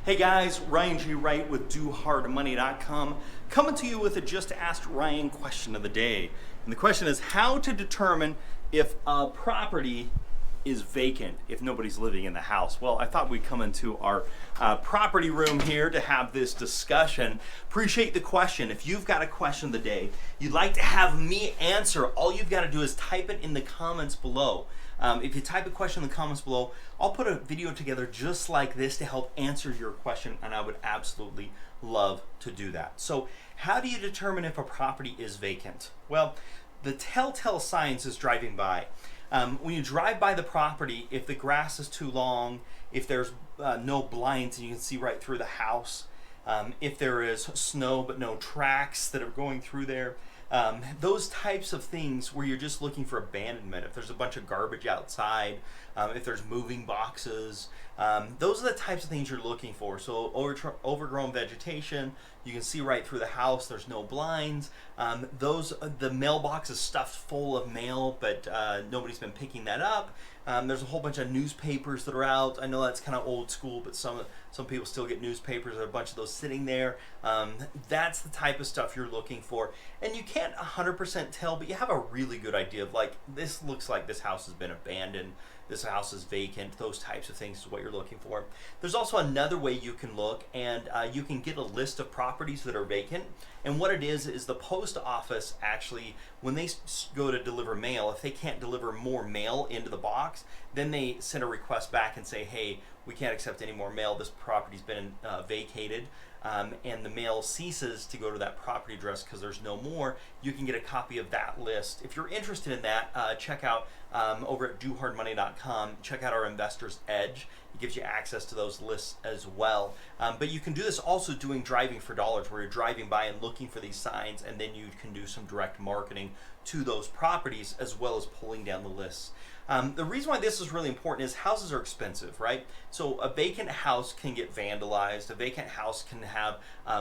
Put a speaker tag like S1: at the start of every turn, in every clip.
S1: Hey guys, Ryan G. Wright with DoHardMoney.com coming to you with a Just Ask Ryan question of the day. And the question is how to determine if a property is vacant if nobody's living in the house. Well, I thought we'd come into our property room here to have this discussion. Appreciate the question. If you've got a question of the day you'd like to have me answer, all you've got to do is type it in the comments below. If you type a question in the comments below, I'll put a video together just like this to help answer your question, and I would absolutely love to do that. So how do you determine if a property is vacant? Well, the telltale signs is driving by. When you drive by the property, if the grass is too long, if there's no blinds and you can see right through the house, if there is snow but no tracks that are going through there, those types of things where you're just looking for abandonment, if there's a bunch of garbage outside, if there's moving boxes, those are the types of things you're looking for. So overgrown vegetation, you can see right through the house, there's no blinds, the mailbox is stuffed full of mail, but nobody's been picking that up. There's a whole bunch of newspapers that are out. I know that's kind of old school, but some people still get newspapers. There are a bunch of those sitting there. That's the type of stuff you're looking for. And you can't 100% tell, but you have a really good idea of, like, this looks like this house has been abandoned, this house is vacant. Those types of things is what you're looking for. There's also another way you can look, and you can get a list of properties that are vacant. And what it is the post office actually, when they go to deliver mail, if they can't deliver more mail into the box, then they send a request back and say, hey, we can't accept any more mail. This property's been vacated. And the mail ceases to go to that property address because there's no more. You can get a copy of that list. If you're interested in that, check out over at DoHardMoney.com. Check out our Investor's Edge. It gives you access to those lists as well. But you can do this also doing driving for dollars, where you're driving by and looking for these signs, and then you can do some direct marketing to those properties as well as pulling down the lists. The reason why this is really important is houses are expensive, right? So a vacant house can get vandalized. A vacant house can have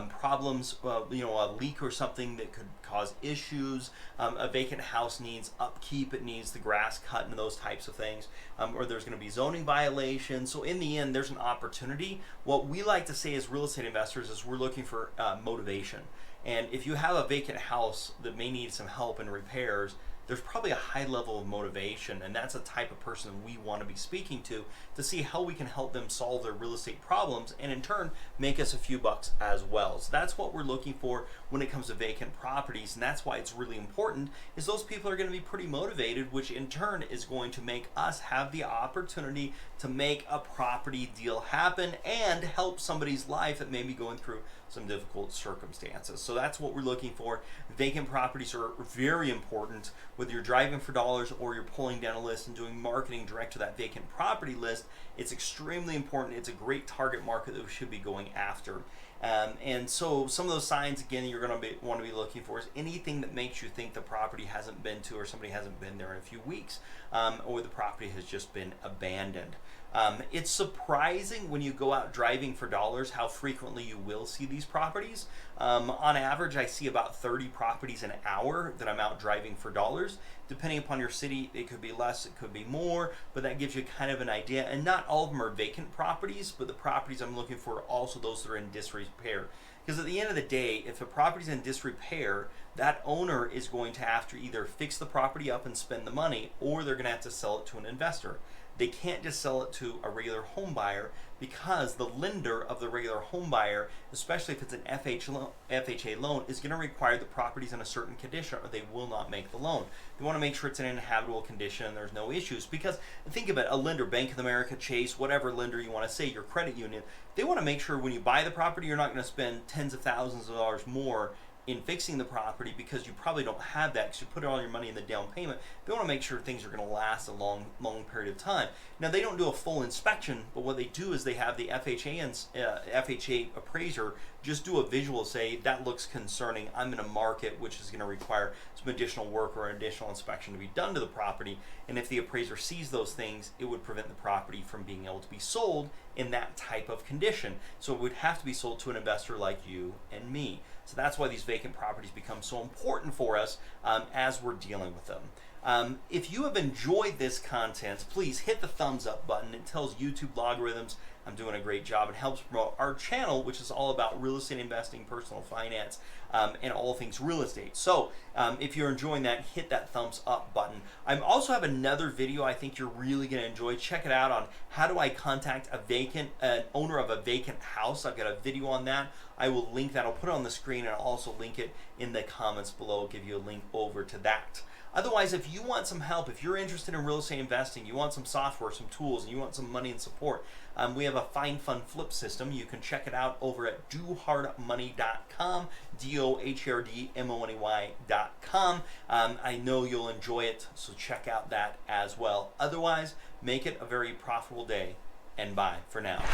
S1: problems, a leak or something that could cause issues. A vacant house needs upkeep. It needs the grass cut and those types of things. Or there's going to be zoning violations. So in the end, there's an opportunity. What we like to say as real estate investors is we're looking for motivation. And if you have a vacant house that may need some help in repairs, there's probably a high level of motivation, and that's a type of person we want to be speaking to see how we can help them solve their real estate problems and in turn make us a few bucks as well. So that's what we're looking for when it comes to vacant properties, and that's why it's really important is those people are going to be pretty motivated, which in turn is going to make us have the opportunity to make a property deal happen and help somebody's life that may be going through some difficult circumstances. So that's what we're looking for. Vacant properties are very important. Whether you're driving for dollars or you're pulling down a list and doing marketing direct to that vacant property list, it's extremely important. It's a great target market that we should be going after. And so some of those signs, again, you're going to want to be looking for is anything that makes you think the property hasn't been to, or somebody hasn't been there in a few weeks, or the property has just been abandoned. It's surprising when you go out driving for dollars how frequently you will see these properties. On average, I see about 30 properties an hour that I'm out driving for dollars. Depending upon your city, it could be less, it could be more, but that gives you kind of an idea. And not all of them are vacant properties, but the properties I'm looking for are also those that are in disrepair. Because at the end of the day, if a property's in disrepair, that owner is going to have to either fix the property up and spend the money, or they're going to have to sell it to an investor. They can't just sell it to a regular home buyer because the lender of the regular home buyer, especially if it's an FHA loan, is going to require the properties in a certain condition or they will not make the loan. They want to make sure it's in an inhabitable condition and there's no issues, because think of it, a lender, Bank of America, Chase, whatever lender you want to say, your credit union, they want to make sure when you buy the property you're not going to spend tens of thousands of dollars more in fixing the property because you probably don't have that because you put all your money in the down payment. They want to make sure things are going to last a long period of time. Now, they don't do a full inspection, but what they do is they have the FHA appraiser just do a visual, say, that looks concerning, I'm in a market which is going to require some additional work or additional inspection to be done to the property. And if the appraiser sees those things, it would prevent the property from being able to be sold in that type of condition. So it would have to be sold to an investor like you and me. So that's why these vacant properties become so important for us as we're dealing with them. If you have enjoyed this content, please hit the thumbs up button. It tells YouTube logarithms I'm doing a great job. It helps promote our channel, which is all about real estate investing, personal finance, and all things real estate. So if you're enjoying that, hit that thumbs up button. I also have another video I think you're really going to enjoy. Check it out on how do I contact an owner of a vacant house. I've got a video on that. I will link that. I'll put it on the screen, and I'll also link it in the comments below. I'll give you a link over to that. Otherwise, if you want some help, if you're interested in real estate investing, you want some software, some tools, and you want some money and support, we have a Find Fund Flip system. You can check it out over at dohardmoney.com, dohardmoney.com. I know you'll enjoy it, so check out that as well. Otherwise, make it a very profitable day, and bye for now.